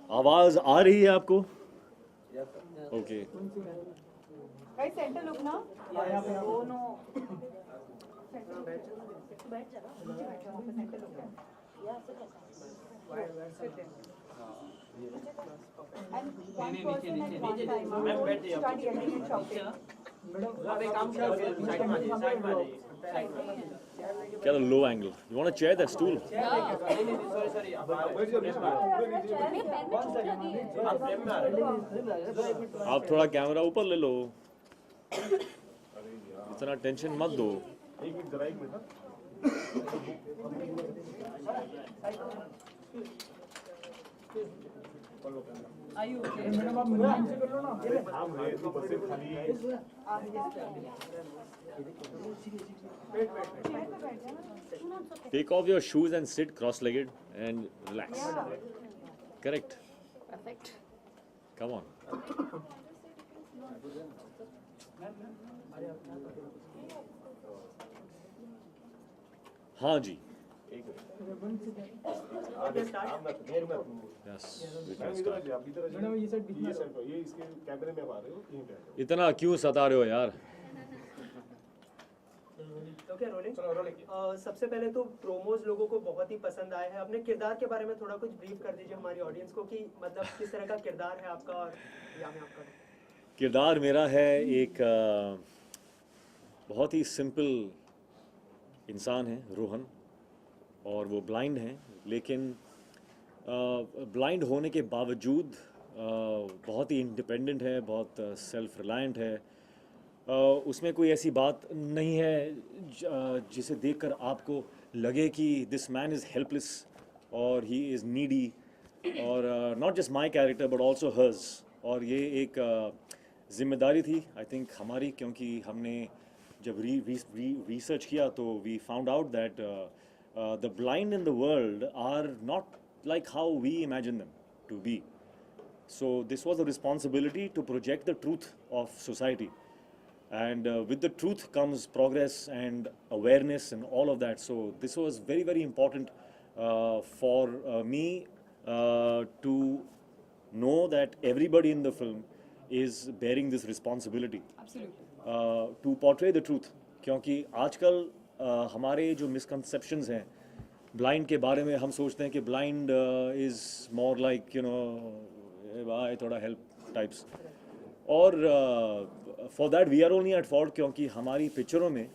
आवाज आ रही है आपको? ओके। Guys, center look ना. दोनों. बैठ जा. Center look है. Sit there. And one person at one time. Don't start yelling and shouting. अब एक काम करो, साइड में आ जाइए, साइड में आ जाइए, साइड में. Get a low angle. You want a chair? That stool? Sorry आप फ्रेम में आ रहे हो. आप थोड़ा कैमरा ऊपर ले लो. इतना टेंशन मत दो. एक मिनट जरा, एक मिनट. मैडम आप मुझे से कर लो ना. हम रहे तो बसें खाली है. Take off your shoes and sit cross-legged and relax. Correct. Perfect. Come on. हाँ जी. Yes. We can start. Madam ये साइड ये इसके कैमरे में आ रहे हो, यहीं पे आ जाओ. इतना क्यों सता रहे हो यार? Okay, rolling. सबसे पहले तो प्रोमोज लोगों को बहुत ही पसंद आए हैं. अपने किरदार के बारे में थोड़ा कुछ ब्रीफ कर दीजिए हमारी ऑडियंस को कि मतलब किस तरह का किरदार है आपका और यामी आपका. किरदार मेरा है एक बहुत ही सिंपल इंसान है, रोहन, और वो ब्लाइंड हैं, लेकिन ब्लाइंड होने के बावजूद बहुत ही इंडिपेंडेंट है, बहुत सेल्फ रिलायंट है. उसमें कोई ऐसी बात नहीं है जिसे देखकर आपको लगे कि दिस मैन इज़ हेल्पलेस और ही इज़ नीडी, और not just my character but also hers. और ये एक जिम्मेदारी थी आई थिंक हमारी, क्योंकि हमने जब रिसर्च किया तो we found out that the blind in the world are not like how we imagine them to be. So this was a responsibility to project the truth of society, and with the truth comes progress and awareness and all of that. So this was very, very important for me to know that everybody in the film is bearing this responsibility. Absolutely. To portray the truth, क्योंकि आजकल हमारे जो misconceptions हैं blind के बारे में, हम सोचते हैं कि blind is more like you know भाई थोड़ा हेल्प टाइप्स, और for that we are only at fault, क्योंकि हमारी पिक्चरों में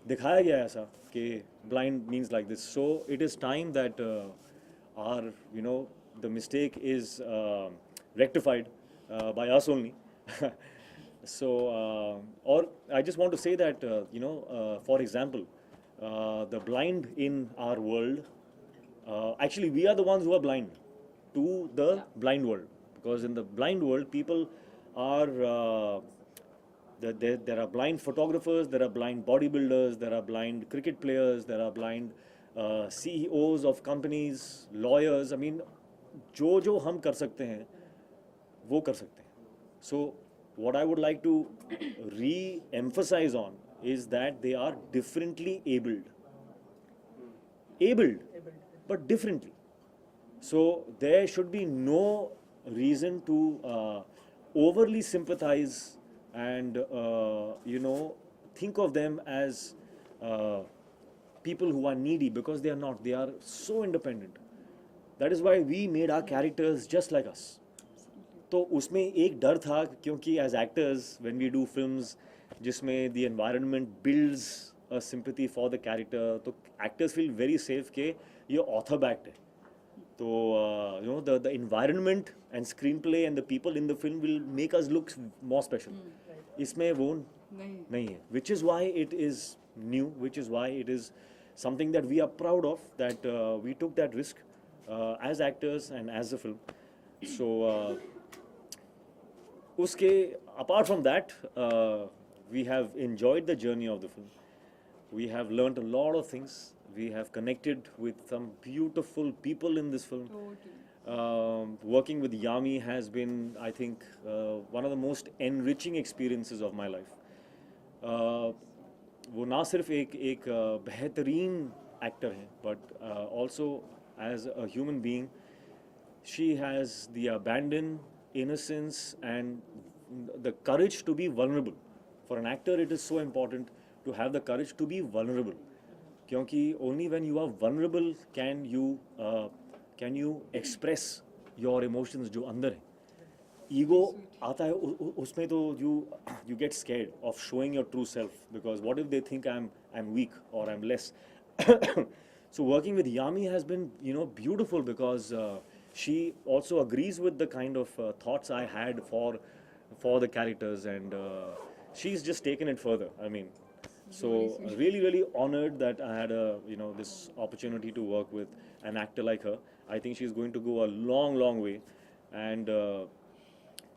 दिखाया गया है ऐसा कि blind means like this. So it is time that are you know the mistake is rectified by us only. So or I just want to say that you know for example the blind in our world, actually we are the ones who are blind to the blind world, because in the blind world people are there are blind photographers, there are blind bodybuilders, there are blind cricket players, there are blind CEOs of companies, lawyers. I mean जो हम कर सकते हैं वो कर सकते हैं. So what I would like to re-emphasize on is that they are differently abled, but differently. So there should be no reason to overly sympathize and you know think of them as people who are needy, because they are not. They are so independent. That is why we made our characters just like us. तो उसमें एक डर था, क्योंकि as actors when we do films जिसमें the environment builds a sympathy for the character, तो actors feel very safe कि ये ऑथर बैक्ड है. तो you know the environment and screenplay and the people in the film will make us look more special. इसमें वो नहीं है, which is why it is new, which is why it is something that we are proud of, that we took that risk as actors and as a film. So uske apart from that we have enjoyed the journey of the film. We have learned a lot of things. We have connected with some beautiful people in this film. Working with Yami has been, I think, one of the most enriching experiences of my life. वो ना सिर्फ एक बेहतरीन actor हैं, but also as a human being, she has the abandon, innocence, and the courage to be vulnerable. For an actor, it is so important to have the courage to be vulnerable. क्योंकि only when you are vulnerable can you express your emotions जो अंदर हैं. Ego आता है उसमें तो you get scared of showing your true self, because what if they think I'm weak or I'm less. So working with Yami has been beautiful, because she also agrees with the kind of thoughts I had for the characters, and she's just taken it further. I mean, so really honored that I had this opportunity to work with an actor like her. I think she's going to go a long way, and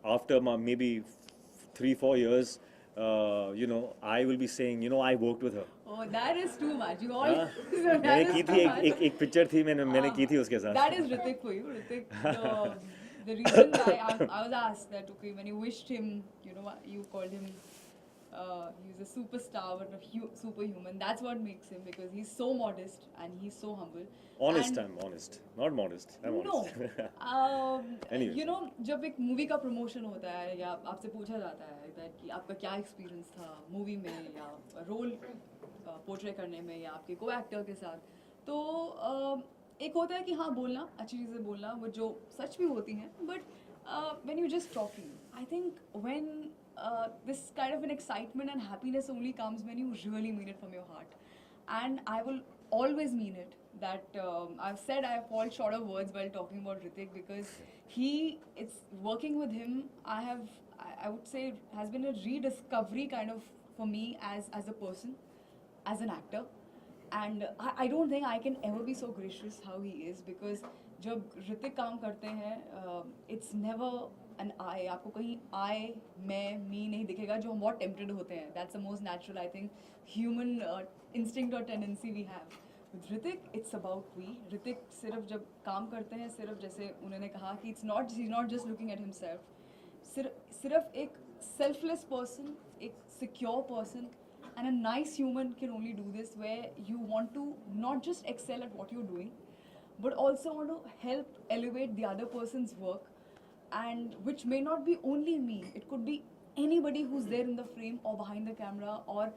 after maybe 3-4 years, I will be saying, I worked with her. Oh, that is too much. You all. मैंने की थी एक picture थी, मैंने की थी उसके साथ. That is Hrithik for you. Hrithik, the reason why I was asked that, okay, when you wished him, you called him, he's a superstar, but a superhuman. That's what makes him, because he's so modest and he's so humble. Honest, I'm honest. Not modest. I'm honest. No. Anyways. जब एक movie का promotion होता है या आपसे पूछा जाता है that कि आपका क्या एक्सपीरियंस था मूवी में या रोल पोर्ट्रे करने में या आपके को एक्टर के साथ, तो एक होता है कि हाँ बोलना, अच्छी चीज़ें बोलना, वो जो सच भी होती हैं, but when you're just talking, I think when this kind of an excitement and happiness only comes when you really mean it from your heart. And I will always mean it, that I've said I fall short of words while talking about Hrithik, because it's working with him, I would say has been a rediscovery kind of for me as a person, as an actor. And I don't think I can ever be so gracious how he is, because जब ऋतिक काम करते हैं, it's never an I. आपको कहीं I, मैं, me नहीं दिखेगा, जो हम बहुत tempted होते हैं. That's the most natural, I think, human instinct or tendency we have. With Hrithik, it's about we. Hrithik सिर्फ जब काम करते हैं, सिर्फ जैसे उन्होंने कहा कि he's not just looking at himself. सिर्फ एक selfless person, एक secure person, and a nice human can only do this, where you want to not just excel at what you're doing, but also want to help elevate the other person's work, and which may not be only me. It could be anybody who's there in the frame or behind the camera, or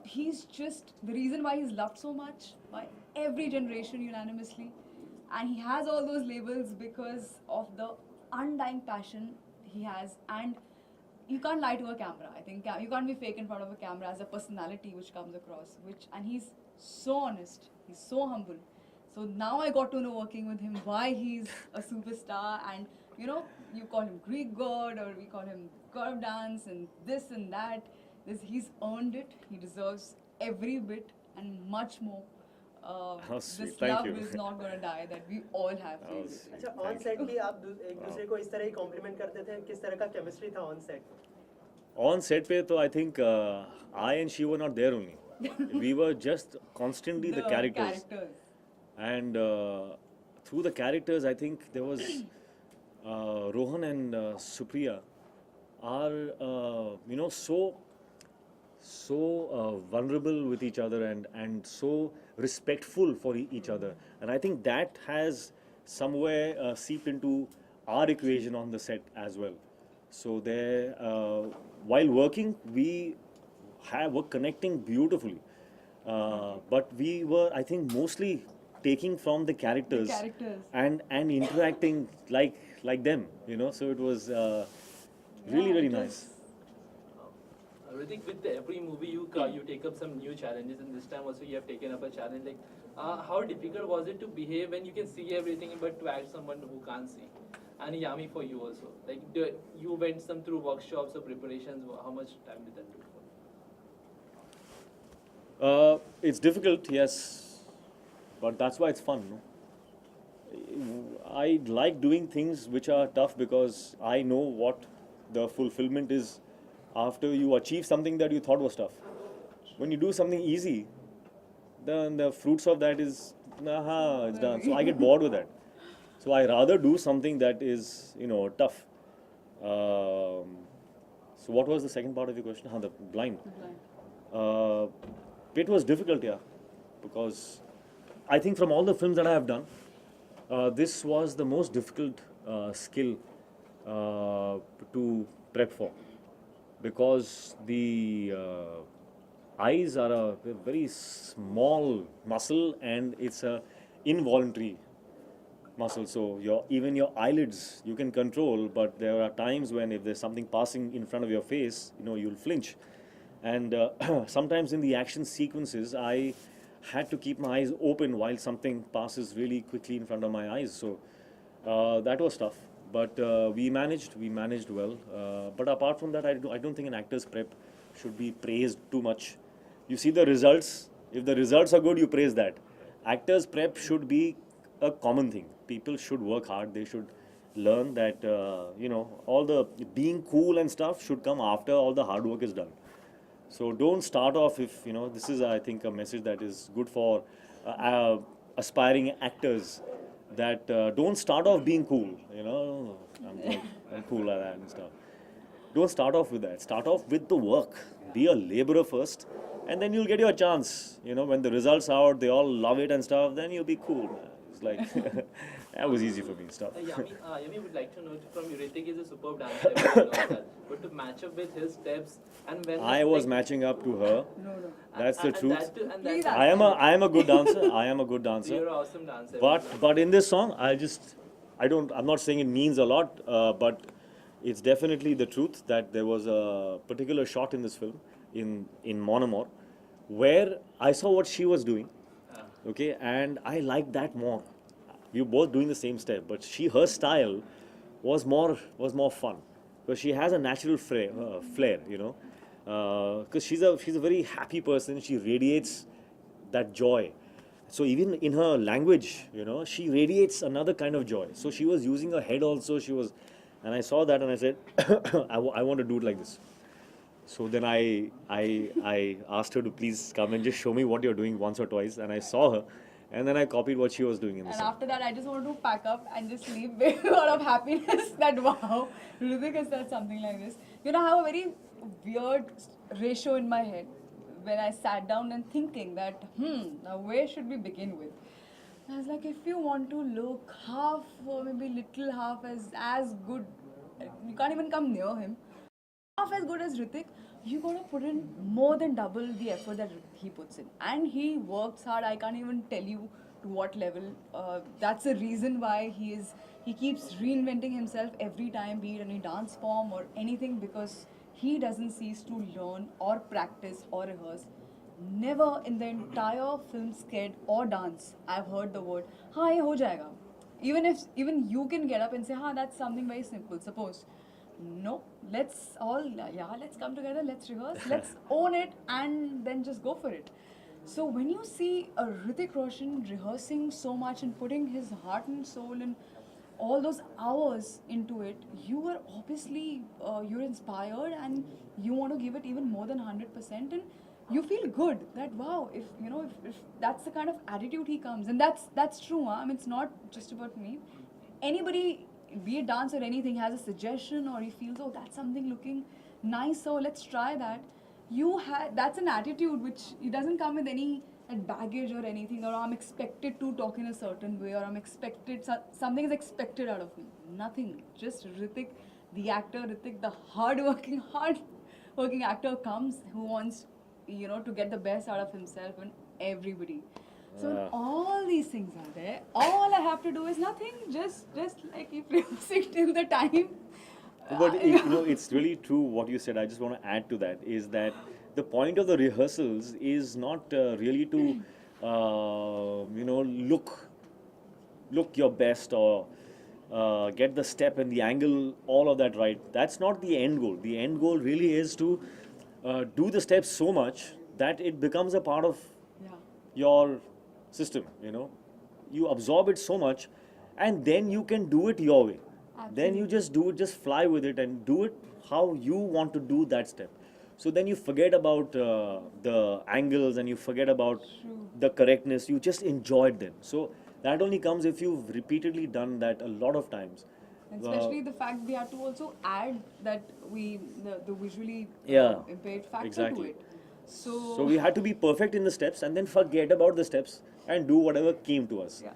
he's just the reason why he's loved so much by every generation unanimously, and he has all those labels because of the undying passion he has. And you can't lie to a camera. I think you can't be fake in front of a camera as a personality which comes across, and he's so honest, he's so humble. So now I got to know, working with him, why he's a superstar. And you call him Greek god, or we call him God of Dance, and this and that. He's earned it. He deserves every bit and much more. This Thank love you. is not gonna die, that we all have. अच्छा, on set भी आप एक दूसरे को इस तरह ही complement करते थे? किस तरह का केमिस्ट्री था ऑन सेट? On set पे तो I think I and she were not there only. We were just constantly the characters. And through the characters, I think there was Rohan and Supriya are so vulnerable with each other, and so respectful for each other, and I think that has somewhere seeped into our equation on the set as well. So there, while working, we were connecting beautifully, but we were, I think, mostly taking from the characters, and interacting like them, so it was really nice. Hrithik, with every movie you take up some new challenges, and this time also you have taken up a challenge. Like, how difficult was it to behave when you can see everything, but to act someone who can't see? And Yami, for you also, like you went through workshops or preparations. How much time did that take for? It's difficult, yes, but that's why it's fun. No? I like doing things which are tough, because I know what the fulfillment is after you achieve something that you thought was tough. When you do something easy, then the fruits of that is, it's done. So I get bored with that. So I rather do something that is, tough. So what was the second part of your question? The blind. Uh, it was difficult, yeah, because I think from all the films that I have done, this was the most difficult skill to prep for, because the eyes are a very small muscle and it's a involuntary muscle. So even your eyelids you can control, but there are times when if there's something passing in front of your face, you'll flinch. And sometimes in the action sequences, I had to keep my eyes open while something passes really quickly in front of my eyes. So that was tough, but we managed well. But apart from that, I don't think an actor's prep should be praised too much. You see the results. If the results are good, you praise that. Actors' prep should be a common thing. People should work hard. They should learn that all the being cool and stuff should come after all the hard work is done. So don't start off if this is, I think, a message that is good for aspiring actors. That don't start off being cool. I'm cool like that and stuff. Don't start off with that. Start off with the work. Be a laborer first, and then you'll get your chance. When the results are out, they all love it and stuff. Then you'll be cool, man. It's like that was easy for me. Stuff. Yami would like to know from you. Hrithik is a superb dancer, everyone knows that. But to match up with his steps, and when I was matching up to her. No. That's the truth. Please I am a good dancer. I am a good dancer. You're an awesome dancer. But in this song, I'm not saying it means a lot, but it's definitely the truth that there was a particular shot in this film, in Mon Amour, where I saw what she was doing, okay, and I liked that more. We were both doing the same step, but her style was more fun, because she has a natural flair, because she's a very happy person. She radiates that joy. So even in her language, she radiates another kind of joy. So she was using her head also. And I saw that and I said, I want to do it like this. So then I asked her to please come and just show me what you're doing once or twice. And I saw her, and then I copied what she was doing in the And song. after that, I just wanted to pack up and just leave with a lot of happiness that wow, Hrithik has said something like this. I have a very weird ratio in my head when I sat down and thinking that, now where should we begin with? I was like, if you want to look half or maybe little half as good, you can't even come near him, half as good as Hrithik, you gotta put in more than double the effort that he puts in. And he works hard. I can't even tell you to what level. That's the reason why he keeps reinventing himself every time, be it any dance form or anything, because he doesn't cease to learn or practice or rehearse. Never in the entire film sked or dance I've heard the word ye ho jayega. Even you can get up and say that's something very simple. Suppose no, let's come together, let's rehearse, let's own it, and then just go for it. So when you see a Hrithik Roshan rehearsing so much and putting his heart and soul and all those hours into it, you are obviously you're inspired and you want to give it even more than 100%, and you feel good that wow, if that's the kind of attitude he comes, and that's true. I mean, it's not just about me. Anybody, be it dance or anything, has a suggestion or he feels that's something looking nice, so let's try that. That's an attitude which it doesn't come with any baggage or anything, or I'm expected to talk in a certain way, or something is expected out of me. Nothing. Just Hrithik, the actor, Hrithik, the hardworking actor comes who wants to get the best out of himself and everybody. So when all these things are there, all I have to do is nothing. Just like keep rehearsing till the time. But it's really true what you said. I just want to add to that, is that the point of the rehearsals is not really to look your best or get the step and the angle, all of that right. That's not the end goal. The end goal really is to do the steps so much that it becomes a part of your system. You absorb it so much, and then you can do it your way. Then you just do it, just fly with it and do it how you want to do that step. So then you forget about the angles and you forget about the correctness. You just enjoy it then. So That only comes if you've repeatedly done that a lot of times. And especially the fact we had to also add that the visually Yeah, impaired factor exactly. to it. So We had to be perfect in the steps and then forget about the steps and do whatever came to us. yeah.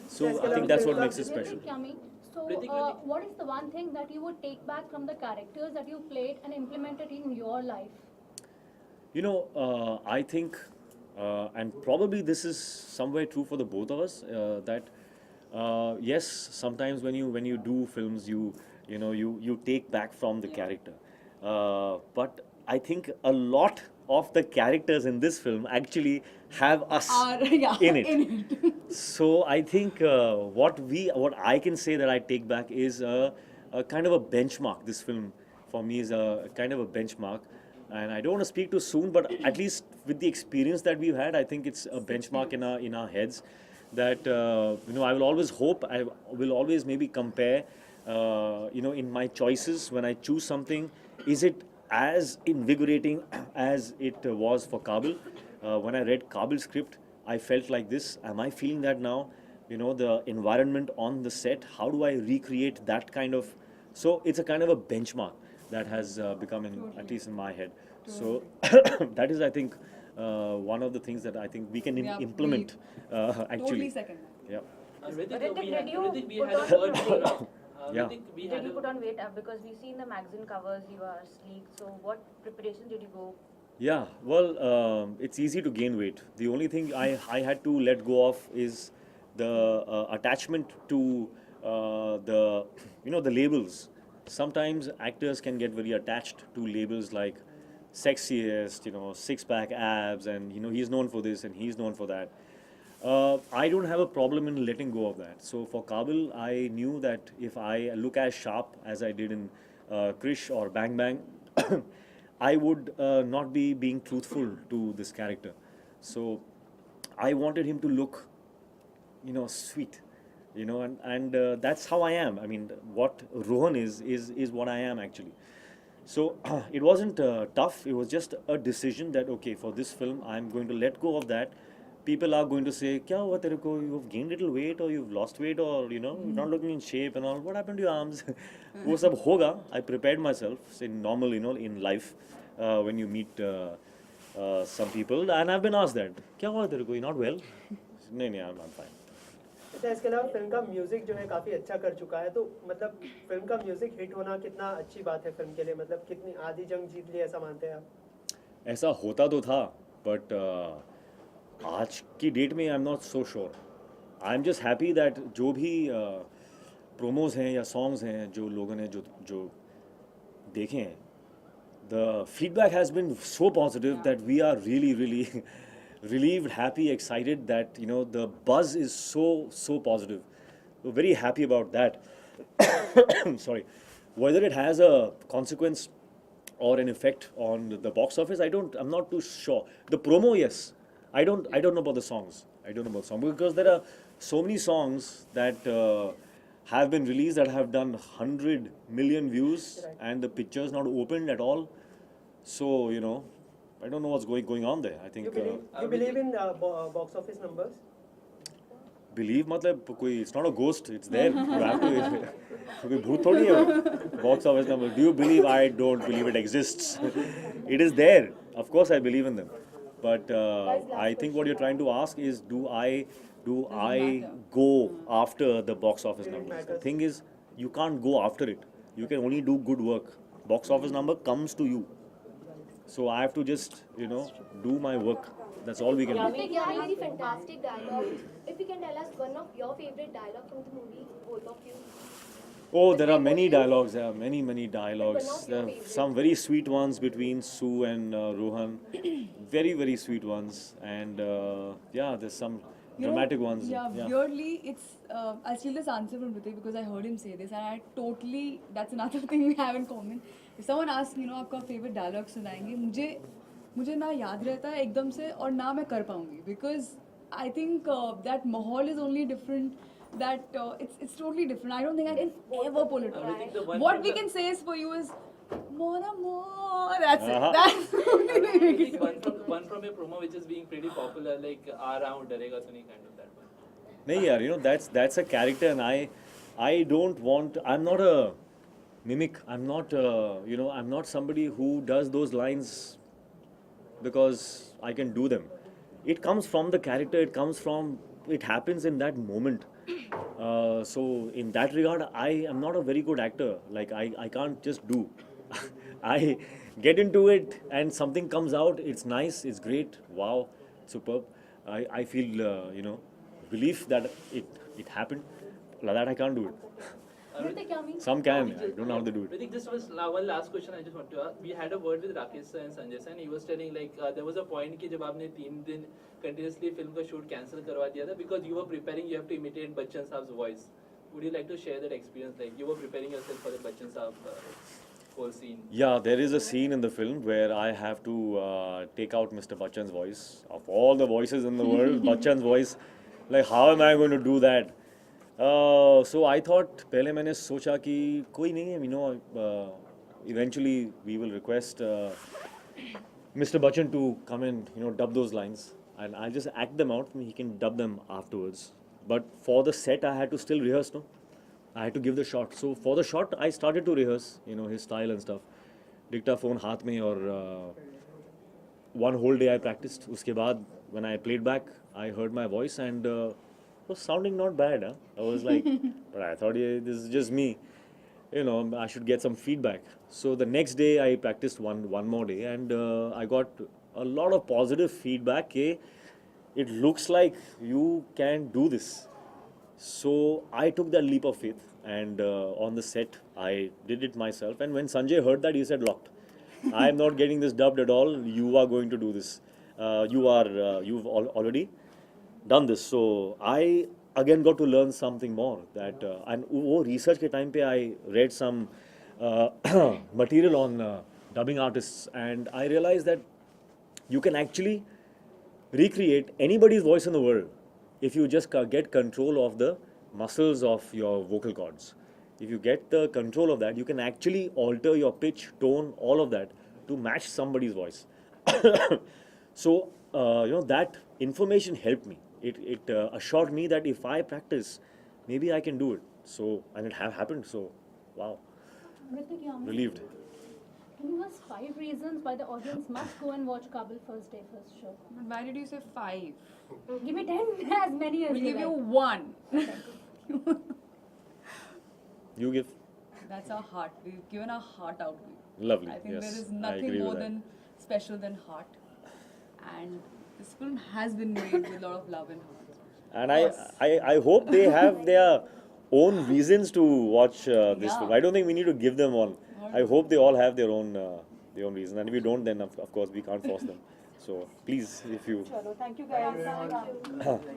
So I think that's what makes it special. Yami, so Hrithik. what is the one thing that you would take back from the characters that you played and implemented in your life? You know, I think, and probably this is somewhere true for the both of us, that yes, sometimes when you do films, you take back from the character, but I think a lot of the characters in this film actually have us Yeah, in it. in it. So I think what I can say that I take back is a kind of a benchmark. This film for me is a kind of a benchmark, and I don't want to speak too soon, but at least with the experience that we've had, I think it's a benchmark in our heads. That I will always hope, I will always maybe compare, in my choices when I choose something, is it as invigorating as it was for Kaabil? When I read Kaabil's script, I felt like this. Am I feeling that now? The environment on the set, how do I recreate that kind of... So it's a kind of a benchmark that has become, at least in my head. So that is, I think, one of the things that I think we can Yeah, implement actually. Totally second that. Yeah. Hrithik, we had a put on word for Yeah. Hrithik, we Did had you a put on weight because we see in the magazine covers you are sleek. So what preparation did you go? Yeah, well, it's easy to gain weight. The only thing I had to let go of is the attachment to the labels. Sometimes actors can get very attached to labels like sexiest, six-pack abs, and he's known for this and he's known for that. I don't have a problem in letting go of that. So for Kaabil, I knew that if I look as sharp as I did in Krish or Bang Bang, I would not be being truthful to this character. So I wanted him to look, sweet, and that's how I am. I mean, what Rohan is what I am actually. So it wasn't tough. It was just a decision that okay, for this film, I'm going to let go of that. People are going to say, "Kya hua tere ko? You've gained little weight, or you've lost weight, or you're not looking in shape and all. What happened to your arms?" वो सब होगा. I prepared myself. Say normal, in life, when you meet some people, and I've been asked that, "Kya hua tere ko? You're not well?" नहीं, I'm fine. अच्छा, इसके अलावा film का music जो है काफी अच्छा कर चुका है, तो मतलब फिल्म का म्यूजिक हिट होना कितना अच्छी बात है फिल्म के लिए, मतलब कितनी आधी जंग जीत ली ऐसा मानते हैं आप? ऐसा होता तो था, बट आज की डेट में I am not so sure. I am just happy that जो भी प्रोमोज हैं या सॉन्ग्स हैं जो लोगों ने जो देखे हैं, the feedback has been so positive that we are really really relieved, happy, excited that the buzz is so positive. We're very happy about that. Sorry, whether it has a consequence or an effect on the box office, I'm not too sure. The promo, yes. I don't know about the songs. I don't know about songs because there are so many songs that have been released that have done 100 million views, and the picture's not opened at all. So I don't know what's going on there. I think You believe in box office numbers? believe मतलब कोई, it's not a ghost, it's there. You have to. कोई भूत थोड़ी है. Box office number. Do you believe? I don't believe it exists. It is there. Of course, I believe in them. But I think what you're trying to ask is, do I go after the box office numbers? The thing is, you can't go after it. You can only do good work. Box office number comes to you. So I have to just, do my work. That's all we can do. Hrithik, very fantastic dialogue. If you can tell us one of your favorite dialogue from the movie, both of you. Oh, there are many dialogues. There are many dialogues. One of There your are favorites. some very sweet ones between Sue and Rohan. Very sweet ones. And there's some dramatic ones. Yeah, weirdly, it's I'll steal this answer from Hrithik because I heard him say this, and I totally, that's another thing we have in common. If someone asks, आपका favorite dialogue सुनाएंगे, मुझे ना याद रहता है एकदम से और ना मैं कर पाऊंगी, because I think that माहौल is only different. That it's totally different. I don't think I can ever pull it I think the off. one What thing we that- can say is for you is more amor. That's Uh-huh. it. That's the only thing we I can think do. one from a promo which is being pretty popular, like around Darega Suni kind of that one. नहीं यार, you know, that's a character, and I don't want. I'm not a mimic. I'm not, you know, I'm not somebody who does those lines because I can do them. It comes from the character. It comes from. It happens in that moment. So in that regard, I am not a very good actor. Like I can't just do. I get into it and something comes out. It's nice. It's great. Wow, superb. I feel you know, relief that it happened. Like that I can't do it. Hrithik, Yami. Some can. I don't know how they do it. Hrithik, just one last question I just want to ask. We had a word with Rakesh sir and Sanjay sir, and he was telling like there was a point कि जब आपने 3 दिन continuously film का shoot cancel करवा दिया था because you were preparing, you have to imitate Bachchan Saab's voice. Would you like to share that experience? Like you were preparing yourself for the Bachchan Saab whole scene. Yeah, there is a scene in the film where I have to take out Mr. Bachchan's voice. Of all the voices in the world, Bachchan's voice, like how am I going to do that? So I thought, पहले मैंने सोचा कि कोई नहीं है, you know, eventually we will request Mr. Bachchan to come and, you know, dub those lines, and I'll just act them out. He can dub them afterwards. But for the set, I had to still rehearse, no? I had to give the shot. So for the shot, I started to rehearse, you know, his style and stuff. Dictaphone हाथ में और one whole day I practiced. उसके बाद when I played back, I heard my voice and it was sounding not bad. Huh? I was like, but I thought, yeah, this is just me. You know, I should get some feedback. So the next day I practiced one more day, and I got a lot of positive feedback. Okay, it looks like you can do this. So I took that leap of faith, and on the set I did it myself. And when Sanjay heard that, he said, "Locked. I am not getting this dubbed at all. You are going to do this. You've already done this." So I again got to learn something more. That and वो research के time पे I read some material on dubbing artists, and I realized that you can actually recreate anybody's voice in the world if you just get control of the muscles of your vocal cords. If you get the control of that, you can actually alter your pitch, tone, all of that to match somebody's voice. So you know, that information helped me. It assured me that if I practice, maybe I can do it. So, and it happened. So, wow, Hrithik, Yami, relieved. can you give us 5 reasons why the audience must go and watch Kaabil first day, first show? But why did you say 5? Give me 10, as many as We'll you give you like. 1. You give. That's our heart. We've given our heart out to you. Lovely. I think Yes, there is I nothing agree more with that. than special than heart. And this film has been made with a lot of love and heart. And Yes. I hope they have their own reasons to watch this Yeah. film. I don't think we need to give them one. I hope they all have their own reason. And if we don't, then of course we can't force them. So please, if you. Chalo, thank you guys.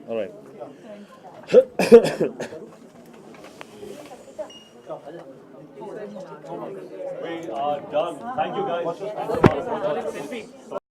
All right. We are done. Thank you guys.